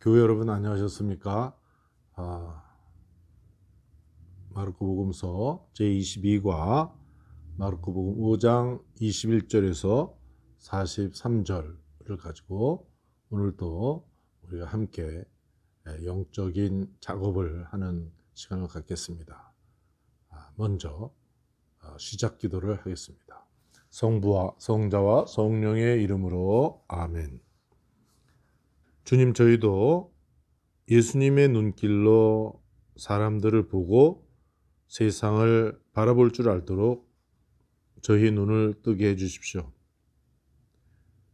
교회 여러분 안녕하셨습니까? 마르코복음서 제22과 마르코복음 5장 21절에서 43절을 가지고 오늘도 우리가 함께 영적인 작업을 하는 시간을 갖겠습니다. 먼저 시작 기도를 하겠습니다. 성부와 성자와 성령의 이름으로 아멘. 주님, 저희도 예수님의 눈길로 사람들을 보고 세상을 바라볼 줄 알도록 저희 눈을 뜨게 해주십시오.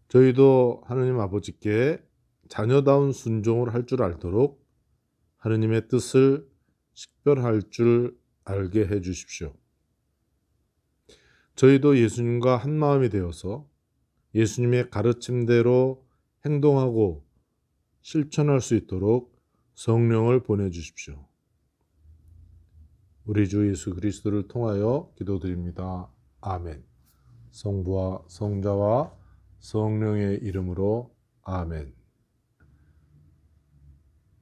저희도 하느님 아버지께 자녀다운 순종을 할 줄 알도록 하느님의 뜻을 식별할 줄 알게 해주십시오. 저희도 예수님과 한 마음이 되어서 예수님의 가르침대로 행동하고 실천할 수 있도록 성령을 보내주십시오. 우리 주 예수 그리스도를 통하여 기도드립니다. 아멘. 성부와 성자와 성령의 이름으로 아멘.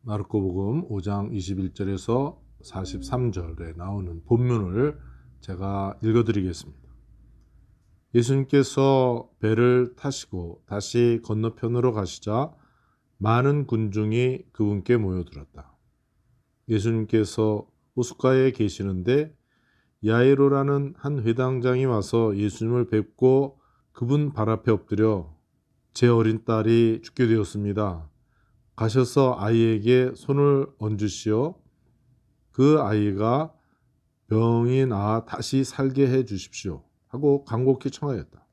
마르코복음 5장 21절에서 43절에 나오는 본문을 제가 읽어드리겠습니다. 예수님께서 배를 타시고 다시 건너편으로 가시자 많은 군중이 그분께 모여들었다. 예수님께서 호숫가에 계시는데 야이로라는 한 회당장이 와서 예수님을 뵙고 그분 발 앞에 엎드려 제 어린 딸이 죽게 되었습니다. 가셔서 아이에게 손을 얹으시어 그 아이가 병이 나아 다시 살게 해 주십시오 하고 간곡히 청하였다.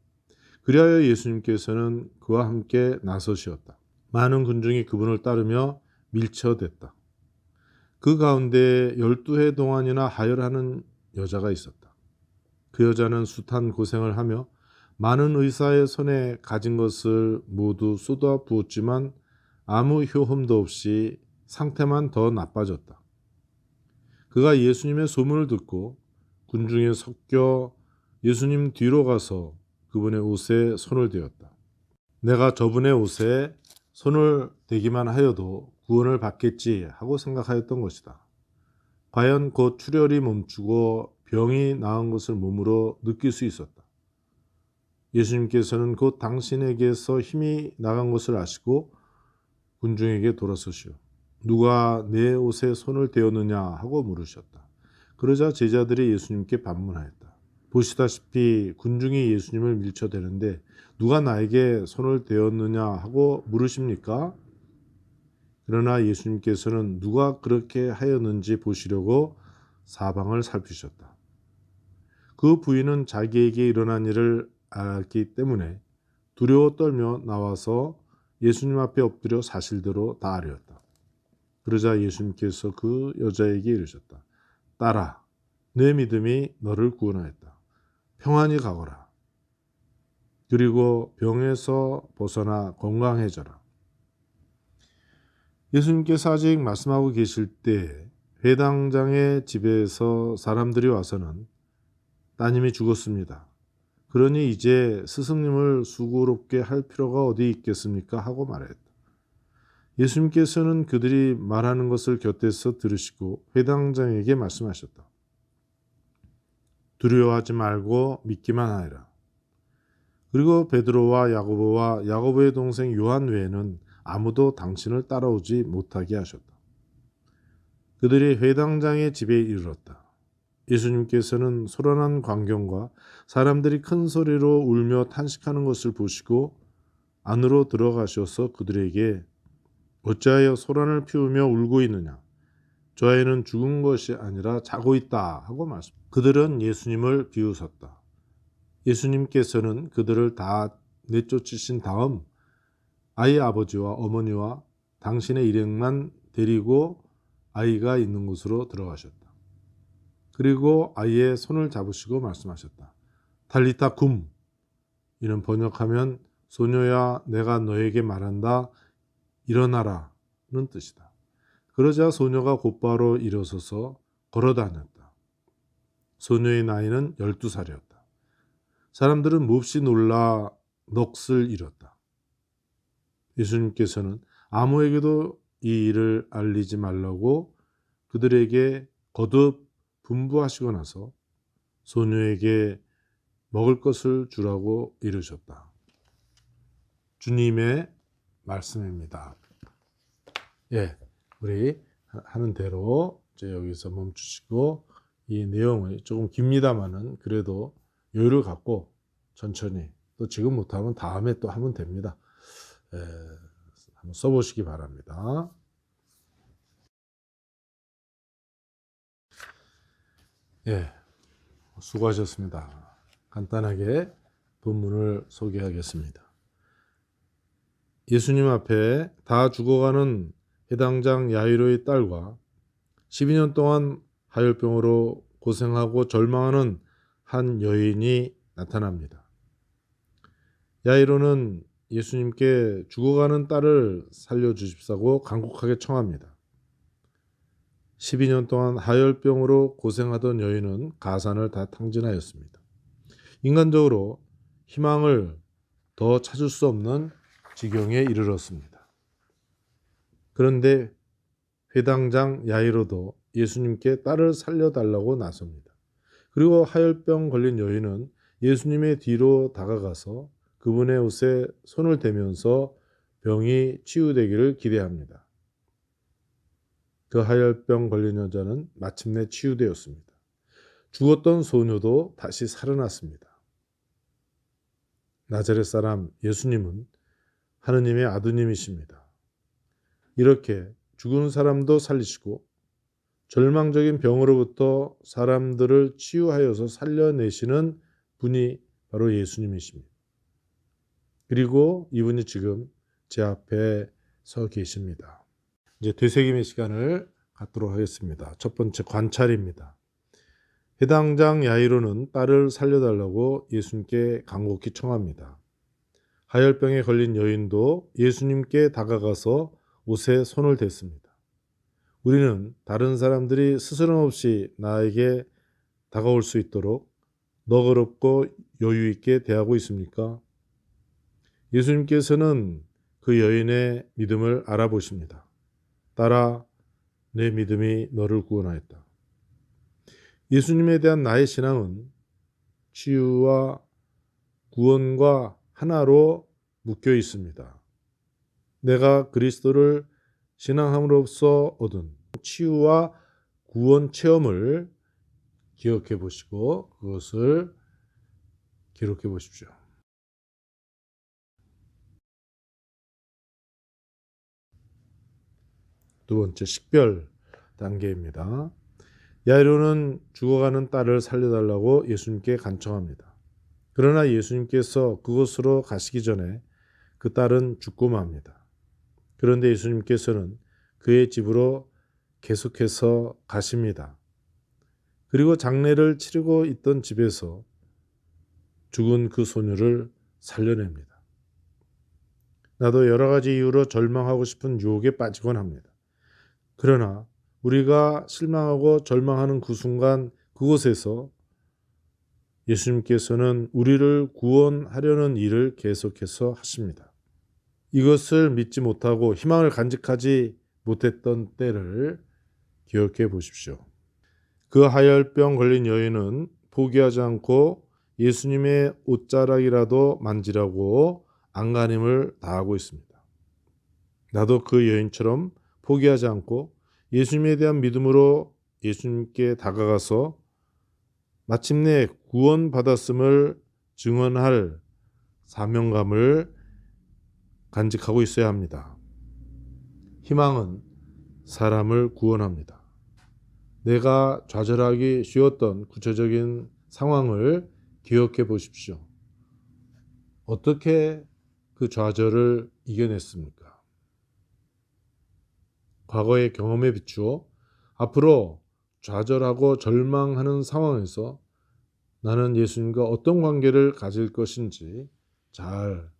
그리하여 예수님께서는 그와 함께 나서시었다. 많은 군중이 그분을 따르며 밀쳐댔다. 그 가운데 12해 동안이나 하혈하는 여자가 있었다. 그 여자는 숱한 고생을 하며 많은 의사의 손에 가진 것을 모두 쏟아 부었지만 아무 효험도 없이 상태만 더 나빠졌다. 그가 예수님의 소문을 듣고 군중에 섞여 예수님 뒤로 가서 그분의 옷에 손을 대었다. 내가 저분의 옷에 손을 대기만 하여도 구원을 받겠지 하고 생각하였던 것이다. 과연 곧 출혈이 멈추고 병이 나은 것을 몸으로 느낄 수 있었다. 예수님께서는 곧 당신에게서 힘이 나간 것을 아시고 군중에게 돌아서시오. 누가 내 옷에 손을 대었느냐 하고 물으셨다. 그러자 제자들이 예수님께 반문하였다. 보시다시피 군중이 예수님을 밀쳐대는데 누가 나에게 손을 대었느냐 하고 물으십니까? 그러나 예수님께서는 누가 그렇게 하였는지 보시려고 사방을 살피셨다. 그 부인은 자기에게 일어난 일을 알았기 때문에 두려워 떨며 나와서 예수님 앞에 엎드려 사실대로 다 아뢰었다. 그러자 예수님께서 그 여자에게 이르셨다. 딸아, 내 믿음이 너를 구원하였다. 평안히 가거라. 그리고 병에서 벗어나 건강해져라. 예수님께서 아직 말씀하고 계실 때 회당장의 집에서 사람들이 와서는 따님이 죽었습니다. 그러니 이제 스승님을 수고롭게 할 필요가 어디 있겠습니까? 하고 말했다. 예수님께서는 그들이 말하는 것을 곁에서 들으시고 회당장에게 말씀하셨다. 두려워하지 말고 믿기만 하여라. 그리고 베드로와 야고보와 야고보의 동생 요한 외에는 아무도 당신을 따라오지 못하게 하셨다. 그들이 회당장의 집에 이르렀다. 예수님께서는 소란한 광경과 사람들이 큰 소리로 울며 탄식하는 것을 보시고 안으로 들어가셔서 그들에게 어찌하여 소란을 피우며 울고 있느냐? 저 아이는 죽은 것이 아니라 자고 있다 하고 말씀. 그들은 예수님을 비웃었다. 예수님께서는 그들을 다 내쫓으신 다음 아이 아버지와 어머니와 당신의 일행만 데리고 아이가 있는 곳으로 들어가셨다. 그리고 아이의 손을 잡으시고 말씀하셨다. 탈리타 쿰. 이는 번역하면 소녀야 내가 너에게 말한다. 일어나라는 뜻이다. 그러자 소녀가 곧바로 일어서서 걸어다녔다. 소녀의 나이는 12살이었다. 사람들은 몹시 놀라 넋을 잃었다. 예수님께서는 아무에게도 이 일을 알리지 말라고 그들에게 거듭 분부하시고 나서 소녀에게 먹을 것을 주라고 이르셨다. 주님의 말씀입니다. 예, 우리 하는 대로 이제 여기서 멈추시고 이 내용을 조금 깁니다만은 그래도 여유를 갖고 천천히 또 지금 못하면 다음에 또 하면 됩니다. 한번 써보시기 바랍니다. 예, 수고하셨습니다. 간단하게 본문을 소개하겠습니다. 예수님 앞에 다 죽어가는 해당장 야이로의 딸과 12년 동안 하혈병으로 고생하고 절망하는 한 여인이 나타납니다. 야이로는 예수님께 죽어가는 딸을 살려주십사고 간곡하게 청합니다. 12년 동안 하혈병으로 고생하던 여인은 가산을 다 탕진하였습니다. 인간적으로 희망을 더 찾을 수 없는 지경에 이르렀습니다. 그런데 회당장 야이로도 예수님께 딸을 살려달라고 나섭니다. 그리고 하혈병 걸린 여인은 예수님의 뒤로 다가가서 그분의 옷에 손을 대면서 병이 치유되기를 기대합니다. 그 하혈병 걸린 여자는 마침내 치유되었습니다. 죽었던 소녀도 다시 살아났습니다. 나자렛 사람 예수님은 하느님의 아드님이십니다. 이렇게 죽은 사람도 살리시고 절망적인 병으로부터 사람들을 치유하여서 살려내시는 분이 바로 예수님이십니다. 그리고 이분이 지금 제 앞에 서 계십니다. 이제 되새김의 시간을 갖도록 하겠습니다. 첫 번째 관찰입니다. 해당장 야이로는 딸을 살려달라고 예수님께 간곡히 청합니다. 하혈병에 걸린 여인도 예수님께 다가가서 옷에 손을 댔습니다. 우리는 다른 사람들이 스스럼 없이 나에게 다가올 수 있도록 너그럽고 여유 있게 대하고 있습니까? 예수님께서는 그 여인의 믿음을 알아보십니다. 딸아, 내 믿음이 너를 구원하였다. 예수님에 대한 나의 신앙은 치유와 구원과 하나로 묶여 있습니다. 내가 그리스도를 신앙함으로써 얻은 치유와 구원 체험을 기억해 보시고 그것을 기록해 보십시오. 두 번째, 식별 단계입니다. 야이로는 죽어가는 딸을 살려달라고 예수님께 간청합니다. 그러나 예수님께서 그곳으로 가시기 전에 그 딸은 죽고 맙니다. 그런데 예수님께서는 그의 집으로 계속해서 가십니다. 그리고 장례를 치르고 있던 집에서 죽은 그 소녀를 살려냅니다. 나도 여러 가지 이유로 절망하고 싶은 유혹에 빠지곤 합니다. 그러나 우리가 실망하고 절망하는 그 순간 그곳에서 예수님께서는 우리를 구원하려는 일을 계속해서 하십니다. 이것을 믿지 못하고 희망을 간직하지 못했던 때를 기억해 보십시오. 그 하혈병 걸린 여인은 포기하지 않고 예수님의 옷자락이라도 만지라고 안간힘을 다하고 있습니다. 나도 그 여인처럼 포기하지 않고 예수님에 대한 믿음으로 예수님께 다가가서 마침내 구원받았음을 증언할 사명감을 간직하고 있어야 합니다. 희망은 사람을 구원합니다. 내가 좌절하기 쉬웠던 구체적인 상황을 기억해 보십시오. 어떻게 그 좌절을 이겨냈습니까? 과거의 경험에 비추어 앞으로 좌절하고 절망하는 상황에서 나는 예수님과 어떤 관계를 가질 것인지 잘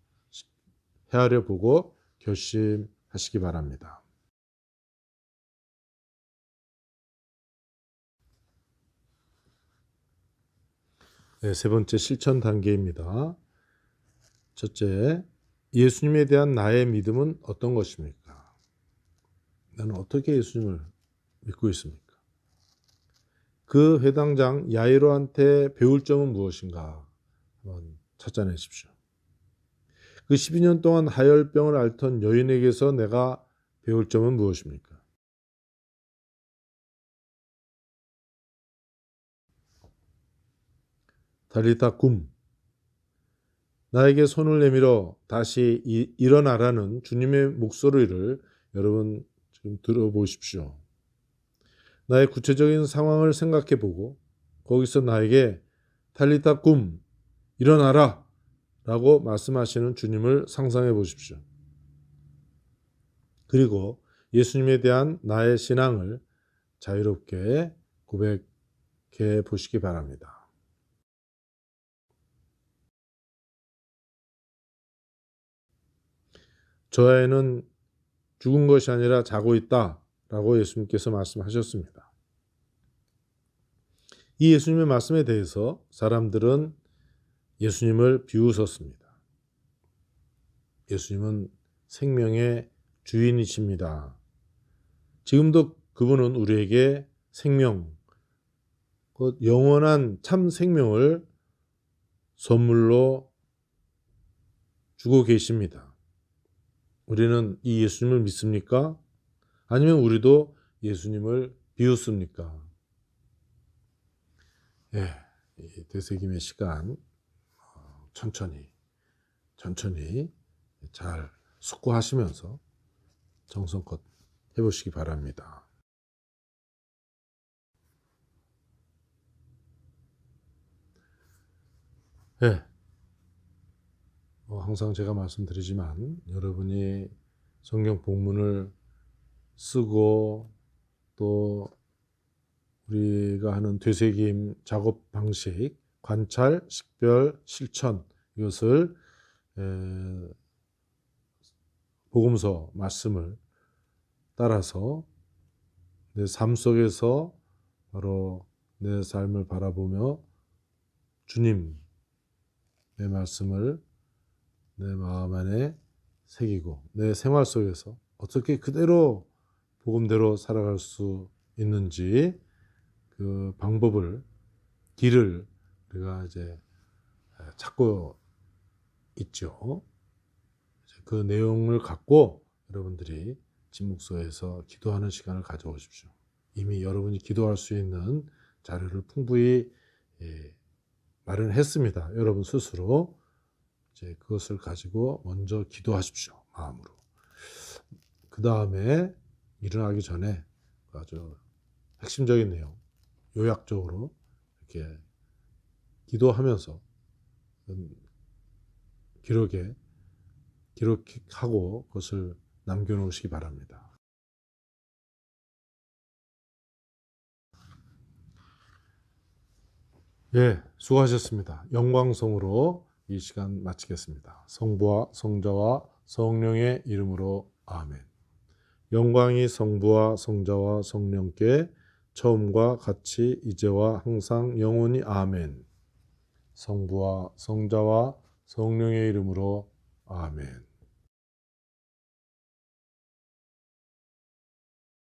헤아려 보고 결심하시기 바랍니다. 네, 세 번째 실천 단계입니다. 첫째, 예수님에 대한 나의 믿음은 어떤 것입니까? 나는 어떻게 예수님을 믿고 있습니까? 그 회당장 야이로한테 배울 점은 무엇인가 한번 찾아내십시오. 그 12년 동안 하열병을 앓던 여인에게서 내가 배울 점은 무엇입니까? 달리타 굼, 나에게 손을 내밀어 다시 일어나라는 주님의 목소리를 여러분 지금 들어보십시오. 나의 구체적인 상황을 생각해 보고 거기서 나에게 달리타 굼, 일어나라 라고 말씀하시는 주님을 상상해 보십시오. 그리고 예수님에 대한 나의 신앙을 자유롭게 고백해 보시기 바랍니다. 저 아이는 죽은 것이 아니라 자고 있다 라고 예수님께서 말씀하셨습니다. 이 예수님의 말씀에 대해서 사람들은 예수님을 비웃었습니다. 예수님은 생명의 주인이십니다. 지금도 그분은 우리에게 생명, 그 영원한 참 생명을 선물로 주고 계십니다. 우리는 이 예수님을 믿습니까? 아니면 우리도 예수님을 비웃습니까? 예, 이 되새김의 시간 천천히 잘 숙고하시면서 정성껏 해보시기 바랍니다. 예, 항상 제가 말씀드리지만 여러분이 성경 본문을 쓰고 또 우리가 하는 되새김 작업 방식, 관찰, 식별, 실천 이것을 복음서 말씀을 따라서 내 삶 속에서 바로 내 삶을 바라보며 주님의 말씀을 내 마음 안에 새기고 내 생활 속에서 어떻게 그대로 복음대로 살아갈 수 있는지 그 방법을, 길을 우리가 이제 찾고 있죠. 그 내용을 갖고 여러분들이 집목소에서 기도하는 시간을 가져오십시오. 이미 여러분이 기도할 수 있는 자료를 풍부히 마련했습니다. 여러분 스스로 이제 그것을 가지고 먼저 기도하십시오. 마음으로. 그 다음에 일어나기 전에 아주 핵심적인 내용, 요약적으로 이렇게 기도하면서 기록하고 그것을 남겨놓으시기 바랍니다. 예, 수고하셨습니다. 영광성으로 이 시간 마치겠습니다. 성부와 성자와 성령의 이름으로 아멘. 영광이 성부와 성자와 성령께 처음과 같이 이제와 항상 영원히 아멘. 성부와 성자와 성령의 이름으로 아멘.